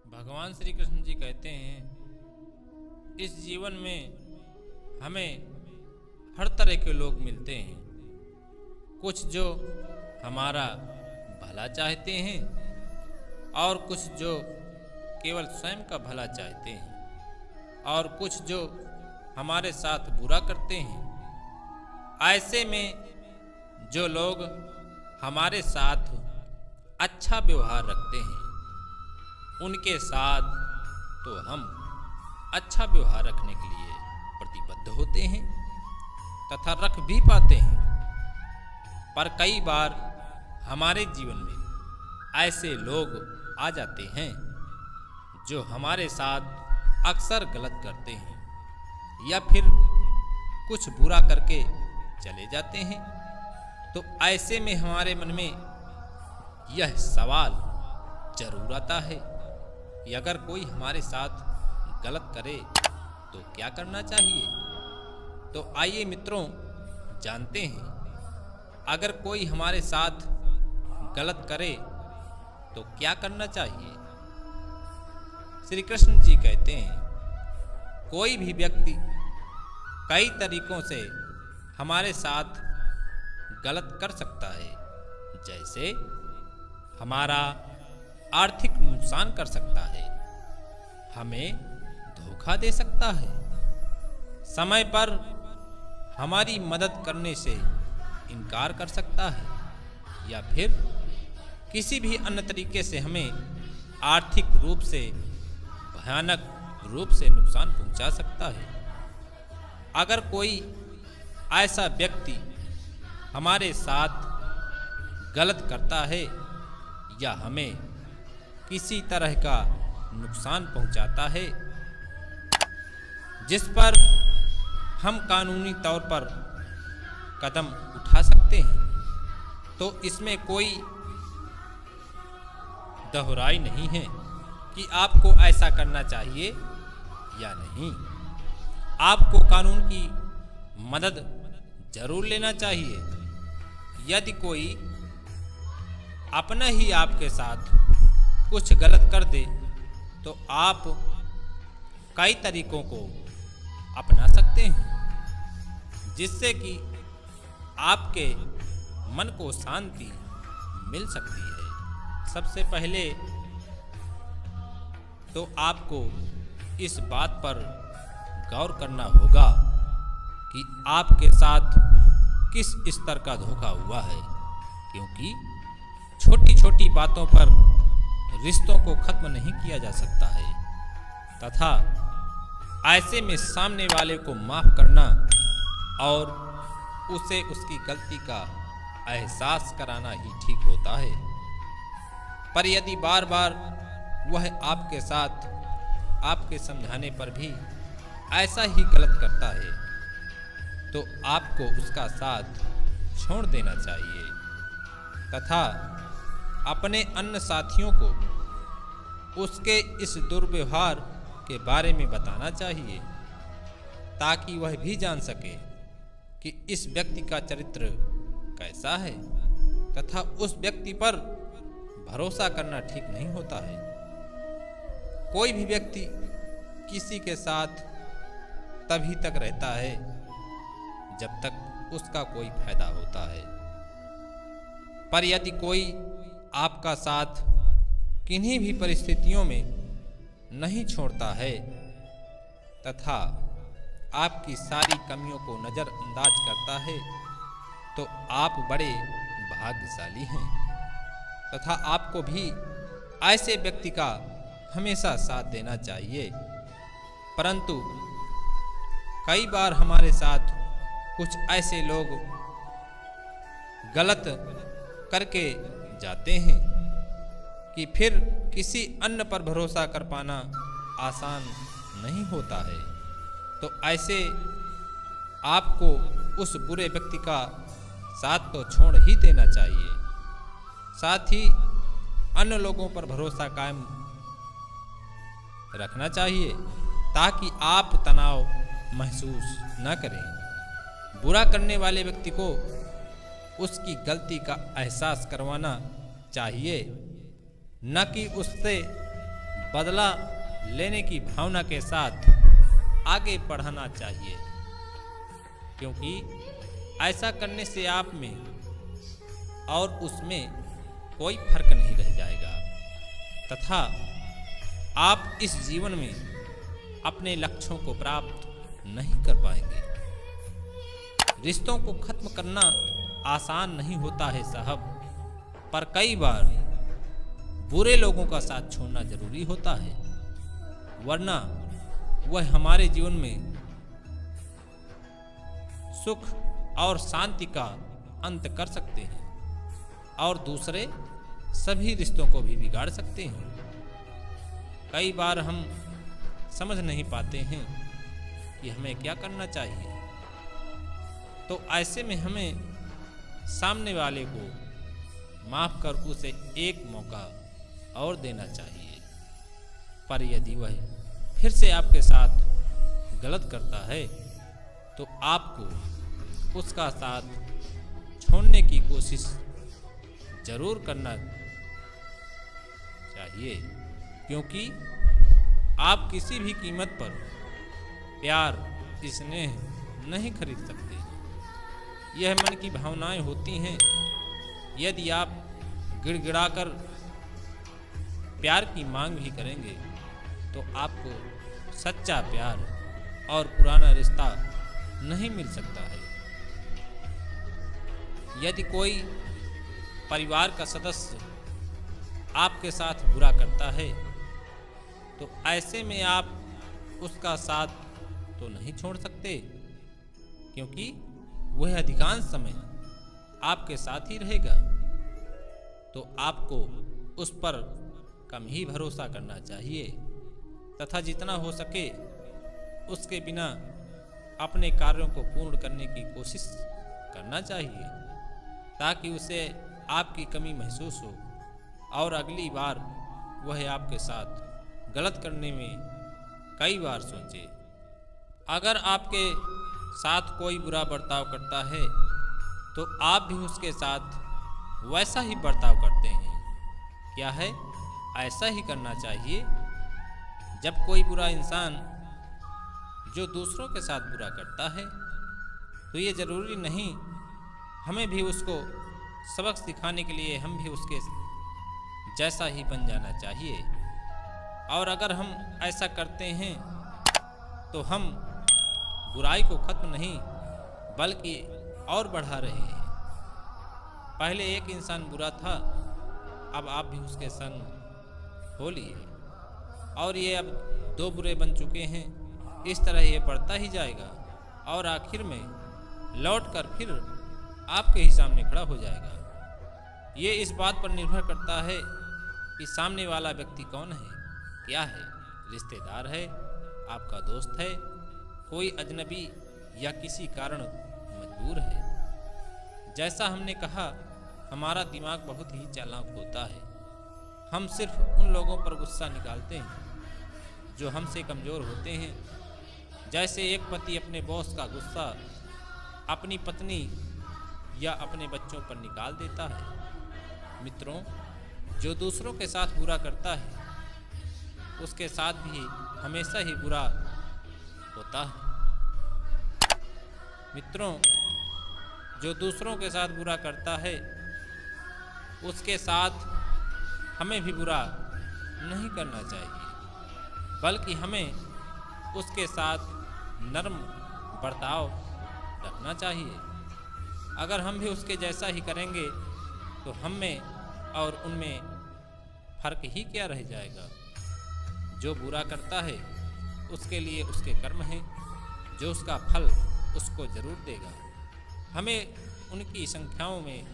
भगवान श्री कृष्ण जी कहते हैं इस जीवन में हमें हर तरह के लोग मिलते हैं। कुछ जो हमारा भला चाहते हैं और कुछ जो केवल स्वयं का भला चाहते हैं और कुछ जो हमारे साथ बुरा करते हैं। ऐसे में जो लोग हमारे साथ अच्छा व्यवहार रखते हैं उनके साथ तो हम अच्छा व्यवहार रखने के लिए प्रतिबद्ध होते हैं तथा रख भी पाते हैं। पर कई बार हमारे जीवन में ऐसे लोग आ जाते हैं जो हमारे साथ अक्सर गलत करते हैं या फिर कुछ बुरा करके चले जाते हैं। तो ऐसे में हमारे मन में यह सवाल जरूर आता है कि अगर कोई हमारे साथ गलत करे तो क्या करना चाहिए। तो आइए मित्रों जानते हैं, अगर कोई हमारे साथ गलत करे तो क्या करना चाहिए। श्री कृष्ण जी कहते हैं कोई भी व्यक्ति कई तरीकों से हमारे साथ गलत कर सकता है। जैसे हमारा आर्थिक नुकसान कर सकता है, हमें धोखा दे सकता है, समय पर हमारी मदद करने से इनकार कर सकता है या फिर किसी भी अन्य तरीके से हमें आर्थिक रूप से भयानक रूप से नुकसान पहुंचा सकता है। अगर कोई ऐसा व्यक्ति हमारे साथ गलत करता है या हमें किसी तरह का नुकसान पहुंचाता है जिस पर हम कानूनी तौर पर कदम उठा सकते हैं, तो इसमें कोई दोहराई नहीं है कि आपको ऐसा करना चाहिए या नहीं। आपको कानून की मदद जरूर लेना चाहिए। यदि कोई अपना ही आपके साथ कुछ गलत कर दे तो आप कई तरीकों को अपना सकते हैं जिससे कि आपके मन को शांति मिल सकती है। सबसे पहले तो आपको इस बात पर गौर करना होगा कि आपके साथ किस स्तर का धोखा हुआ है, क्योंकि छोटी छोटी बातों पर रिश्तों को खत्म नहीं किया जा सकता है तथा ऐसे में सामने वाले को माफ करना और उसे उसकी गलती का एहसास कराना ही ठीक होता है। पर यदि बार बार वह आपके साथ आपके समझाने पर भी ऐसा ही गलत करता है तो आपको उसका साथ छोड़ देना चाहिए तथा अपने अन्य साथियों को उसके इस दुर्व्यवहार के बारे में बताना चाहिए ताकि वह भी जान सके कि इस व्यक्ति का चरित्र कैसा है तथा उस व्यक्ति पर भरोसा करना ठीक नहीं होता है। कोई भी व्यक्ति किसी के साथ तभी तक रहता है जब तक उसका कोई फायदा होता है, पर यदि कोई आपका साथ किन्हीं भी परिस्थितियों में नहीं छोड़ता है तथा आपकी सारी कमियों को नज़रअंदाज करता है तो आप बड़े भाग्यशाली हैं तथा आपको भी ऐसे व्यक्ति का हमेशा साथ देना चाहिए। परंतु कई बार हमारे साथ कुछ ऐसे लोग गलत करके जाते हैं कि फिर किसी अन्य पर भरोसा कर पाना आसान नहीं होता है। तो ऐसे आपको उस बुरे व्यक्ति का साथ तो छोड़ ही देना चाहिए, साथ ही अन्य लोगों पर भरोसा कायम रखना चाहिए ताकि आप तनाव महसूस न करें। बुरा करने वाले व्यक्ति को उसकी गलती का एहसास करवाना चाहिए, न कि उससे बदला लेने की भावना के साथ आगे बढ़ाना चाहिए, क्योंकि ऐसा करने से आप में और उसमें कोई फर्क नहीं रह जाएगा तथा आप इस जीवन में अपने लक्ष्यों को प्राप्त नहीं कर पाएंगे। रिश्तों को खत्म करना आसान नहीं होता है साहब, पर कई बार बुरे लोगों का साथ छोड़ना जरूरी होता है, वरना वह हमारे जीवन में सुख और शांति का अंत कर सकते हैं और दूसरे सभी रिश्तों को भी बिगाड़ सकते हैं। कई बार हम समझ नहीं पाते हैं कि हमें क्या करना चाहिए, तो ऐसे में हमें सामने वाले को माफ कर उसे एक मौका और देना चाहिए। पर यदि वह फिर से आपके साथ गलत करता है तो आपको उसका साथ छोड़ने की कोशिश जरूर करना चाहिए, क्योंकि आप किसी भी कीमत पर प्यार, स्नेह नहीं खरीद सकते। यह मन की भावनाएं होती हैं। यदि आप गिड़गिड़ाकर प्यार की मांग भी करेंगे तो आपको सच्चा प्यार और पुराना रिश्ता नहीं मिल सकता है। यदि कोई परिवार का सदस्य आपके साथ बुरा करता है तो ऐसे में आप उसका साथ तो नहीं छोड़ सकते, क्योंकि वह अधिकांश समय आपके साथ ही रहेगा। तो आपको उस पर कम ही भरोसा करना चाहिए तथा जितना हो सके उसके बिना अपने कार्यों को पूर्ण करने की कोशिश करना चाहिए, ताकि उसे आपकी कमी महसूस हो और अगली बार वह आपके साथ गलत करने में कई बार सोचे। अगर आपके साथ कोई बुरा बर्ताव करता है तो आप भी उसके साथ वैसा ही बर्ताव करते हैं। क्या है, ऐसा ही करना चाहिए। जब कोई बुरा इंसान जो दूसरों के साथ बुरा करता है तो ये जरूरी नहीं हमें भी उसको सबक सिखाने के लिए हम भी उसके जैसा ही बन जाना चाहिए। और अगर हम ऐसा करते हैं तो हम बुराई को खत्म नहीं बल्कि और बढ़ा रहे हैं। पहले एक इंसान बुरा था, अब आप भी उसके संग हो लिए और ये अब दो बुरे बन चुके हैं। इस तरह ये बढ़ता ही जाएगा और आखिर में लौटकर फिर आपके ही सामने खड़ा हो जाएगा। ये इस बात पर निर्भर करता है कि सामने वाला व्यक्ति कौन है, क्या है, रिश्तेदार है, आपका दोस्त है, कोई अजनबी या किसी कारण मजबूर है। जैसा हमने कहा, हमारा दिमाग बहुत ही चालाक होता है। हम सिर्फ उन लोगों पर गुस्सा निकालते हैं जो हमसे कमज़ोर होते हैं। जैसे एक पति अपने बॉस का गुस्सा अपनी पत्नी या अपने बच्चों पर निकाल देता है। मित्रों, जो दूसरों के साथ बुरा करता है उसके साथ भी हमेशा ही बुरा होता है। मित्रों, जो दूसरों के साथ बुरा करता है उसके साथ हमें भी बुरा नहीं करना चाहिए, बल्कि हमें उसके साथ नर्म बर्ताव रखना चाहिए। अगर हम भी उसके जैसा ही करेंगे तो हम में और उनमें फर्क ही क्या रह जाएगा। जो बुरा करता है उसके लिए उसके कर्म हैं, जो उसका फल उसको जरूर देगा। हमें उनकी संख्याओं में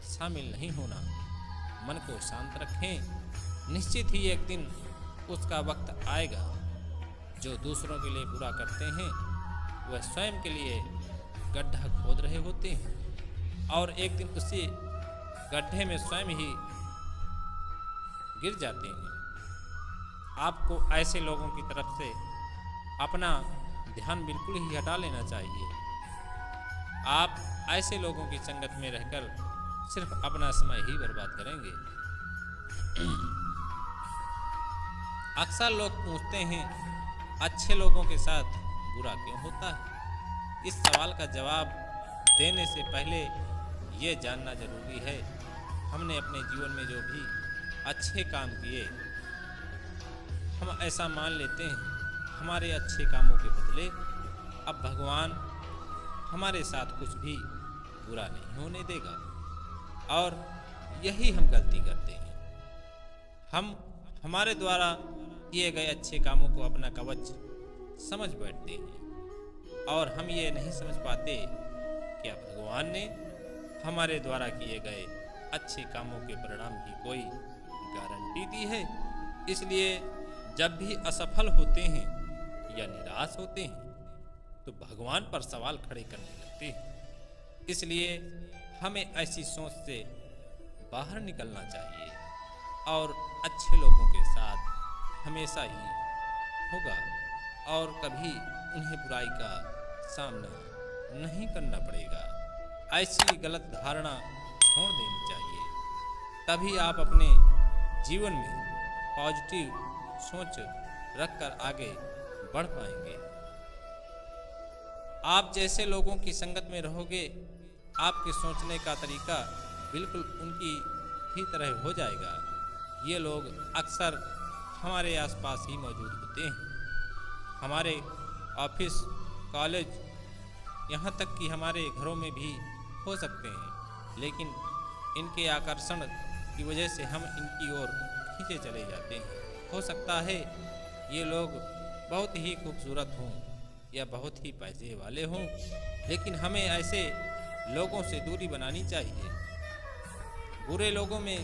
शामिल नहीं होना। मन को शांत रखें। निश्चित ही एक दिन उसका वक्त आएगा। जो दूसरों के लिए बुरा करते हैं वह स्वयं के लिए गड्ढा खोद रहे होते हैं और एक दिन उसी गड्ढे में स्वयं ही गिर जाते हैं। आपको ऐसे लोगों की तरफ से अपना ध्यान बिल्कुल ही हटा लेना चाहिए। आप ऐसे लोगों की संगत में रहकर सिर्फ अपना समय ही बर्बाद करेंगे। अक्सर लोग पूछते हैं, अच्छे लोगों के साथ बुरा क्यों होता है? इस सवाल का जवाब देने से पहले ये जानना जरूरी है, हमने अपने जीवन में जो भी अच्छे काम किए, हम ऐसा मान लेते हैं हमारे अच्छे कामों के बदले अब भगवान हमारे साथ कुछ भी बुरा नहीं होने देगा, और यही हम गलती करते हैं। हम हमारे द्वारा किए गए अच्छे कामों को अपना कवच समझ बैठते हैं, और हम ये नहीं समझ पाते क्या भगवान ने हमारे द्वारा किए गए अच्छे कामों के परिणाम की कोई गारंटी दी है। इसलिए जब भी असफल होते हैं या निराश होते हैं तो भगवान पर सवाल खड़े करने लगते हैं। इसलिए हमें ऐसी सोच से बाहर निकलना चाहिए और अच्छे लोगों के साथ हमेशा ही होगा, और कभी उन्हें बुराई का सामना नहीं करना पड़ेगा। ऐसी गलत धारणा छोड़ देनी चाहिए, तभी आप अपने जीवन में पॉजिटिव सोच रखकर आगे बढ़ पाएंगे। आप जैसे लोगों की संगत में रहोगे, आपके सोचने का तरीका बिल्कुल उनकी ही तरह हो जाएगा। ये लोग अक्सर हमारे आसपास ही मौजूद होते हैं, हमारे ऑफिस, कॉलेज, यहाँ तक कि हमारे घरों में भी हो सकते हैं, लेकिन इनके आकर्षण की वजह से हम इनकी ओर खींचे चले जाते हैं। हो सकता है ये लोग बहुत ही खूबसूरत हों या बहुत ही पैसे वाले हों, लेकिन हमें ऐसे लोगों से दूरी बनानी चाहिए। बुरे लोगों में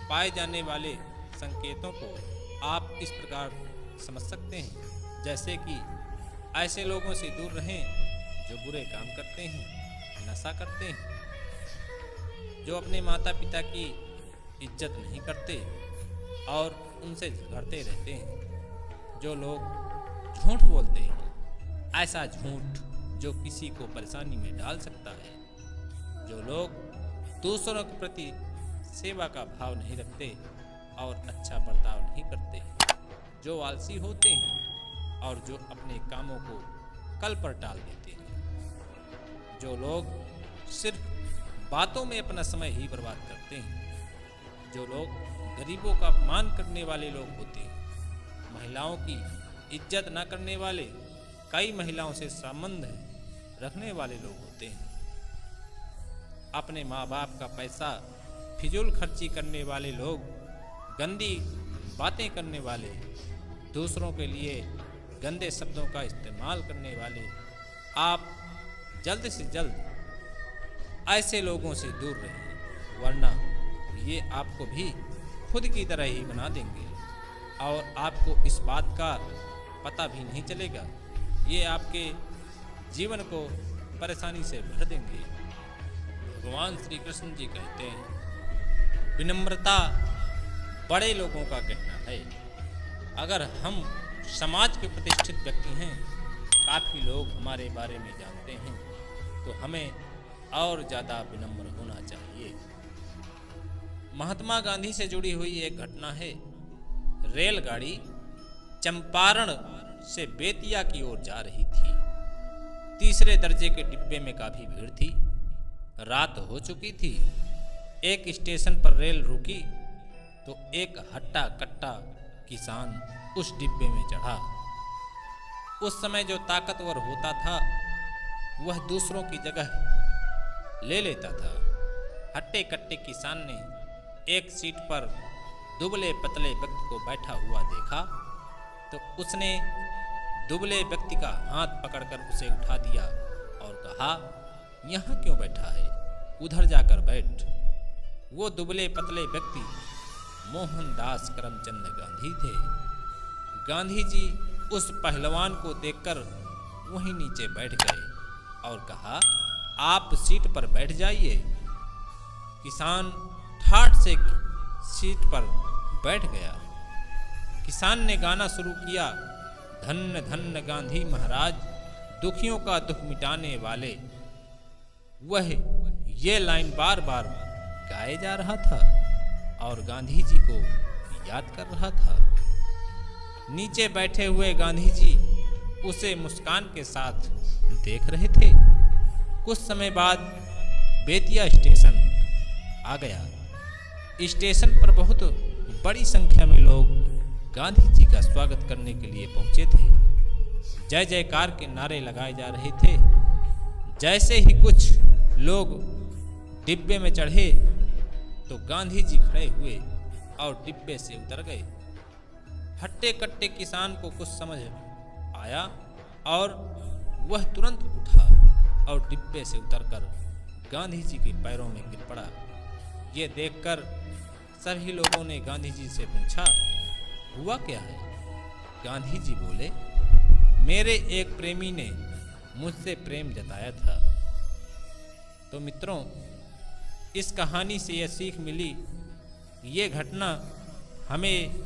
पाए जाने वाले संकेतों को आप इस प्रकार समझ सकते हैं, जैसे कि ऐसे लोगों से दूर रहें जो बुरे काम करते हैं, नशा करते हैं, जो अपने माता पिता की इज्जत नहीं करते और उनसे झगड़ते रहते हैं, जो लोग झूठ बोलते हैं, ऐसा झूठ जो किसी को परेशानी में डाल सकता है, जो लोग दूसरों के प्रति सेवा का भाव नहीं रखते और अच्छा बर्ताव नहीं करते, जो आलसी होते हैं और जो अपने कामों को कल पर टाल देते हैं, जो लोग सिर्फ बातों में अपना समय ही बर्बाद करते हैं, जो लोग गरीबों का अपमान करने वाले लोग होते हैं, महिलाओं की इज्जत न करने वाले, कई महिलाओं से संबंध रखने वाले लोग होते हैं, अपने माँ बाप का पैसा फिजूल खर्ची करने वाले लोग, गंदी बातें करने वाले, दूसरों के लिए गंदे शब्दों का इस्तेमाल करने वाले, आप जल्द से जल्द ऐसे लोगों से दूर रहें, वरना ये आपको भी खुद की तरह ही बना देंगे और आपको इस बात का पता भी नहीं चलेगा। ये आपके जीवन को परेशानी से भर देंगे। भगवान श्री कृष्ण जी कहते हैं, विनम्रता बड़े लोगों का कहना है। अगर हम समाज के प्रतिष्ठित व्यक्ति हैं, काफ़ी लोग हमारे बारे में जानते हैं, तो हमें और ज़्यादा विनम्र होना चाहिए। महात्मा गांधी से जुड़ी हुई एक घटना है। रेलगाड़ी चंपारण से बेतिया की ओर जा रही थी। तीसरे दर्जे के डिब्बे में काफ़ी भीड़ थी। रात हो चुकी थी। एक स्टेशन पर रेल रुकी तो एक हट्टा कट्टा किसान उस डिब्बे में चढ़ा। उस समय जो ताकतवर होता था वह दूसरों की जगह ले लेता था। हट्टे कट्टे किसान ने एक सीट पर दुबले पतले व्यक्ति को बैठा हुआ देखा तो उसने दुबले व्यक्ति का हाथ पकड़कर उसे उठा दिया और कहा, यहाँ क्यों बैठा है, उधर जाकर बैठ। वो दुबले पतले व्यक्ति मोहनदास करमचंद गांधी थे। गांधी जी उस पहलवान को देखकर वहीं नीचे बैठ गए और कहा, आप सीट पर बैठ जाइए। किसान ठाठ से सीट पर बैठ गया। किसान ने गाना शुरू किया, धन्य धन्य गांधी महाराज, दुखियों का दुख मिटाने वाले। वह ये लाइन बार बार गाए जा रहा था और गांधी जी को याद कर रहा था। नीचे बैठे हुए गांधी जी उसे मुस्कान के साथ देख रहे थे। कुछ समय बाद बेतिया स्टेशन आ गया। स्टेशन पर बहुत बड़ी संख्या में लोग गांधी जी का स्वागत करने के लिए पहुंचे थे। जय जयकार के नारे लगाए जा रहे थे। जैसे ही कुछ लोग डिब्बे में चढ़े तो गांधी जी खड़े हुए और डिब्बे से उतर गए। हट्टे कट्टे किसान को कुछ समझ आया और वह तुरंत उठा और डिब्बे से उतरकर गांधी जी के पैरों में गिर पड़ा। ये देखकर सभी लोगों ने गांधी जी से पूछा, हुआ क्या है? गांधी जी बोले, मेरे एक प्रेमी ने मुझसे प्रेम जताया था। तो मित्रों, इस कहानी से यह सीख मिली, ये घटना हमें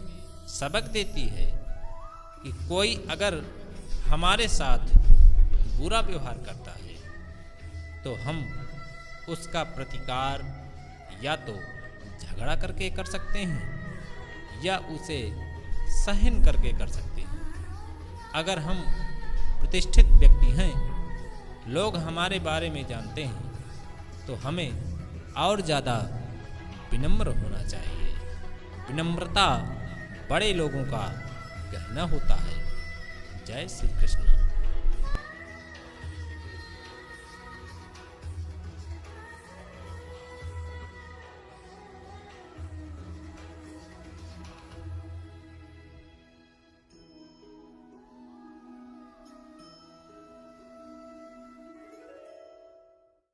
सबक देती है कि कोई अगर हमारे साथ बुरा व्यवहार करता है तो हम उसका प्रतिकार या तो झगड़ा करके कर सकते हैं या उसे सहन करके कर सकते हैं। अगर हम प्रतिष्ठित व्यक्ति हैं, लोग हमारे बारे में जानते हैं, तो हमें और ज़्यादा विनम्र होना चाहिए। विनम्रता बड़े लोगों का गहना होता है। जय श्री कृष्ण।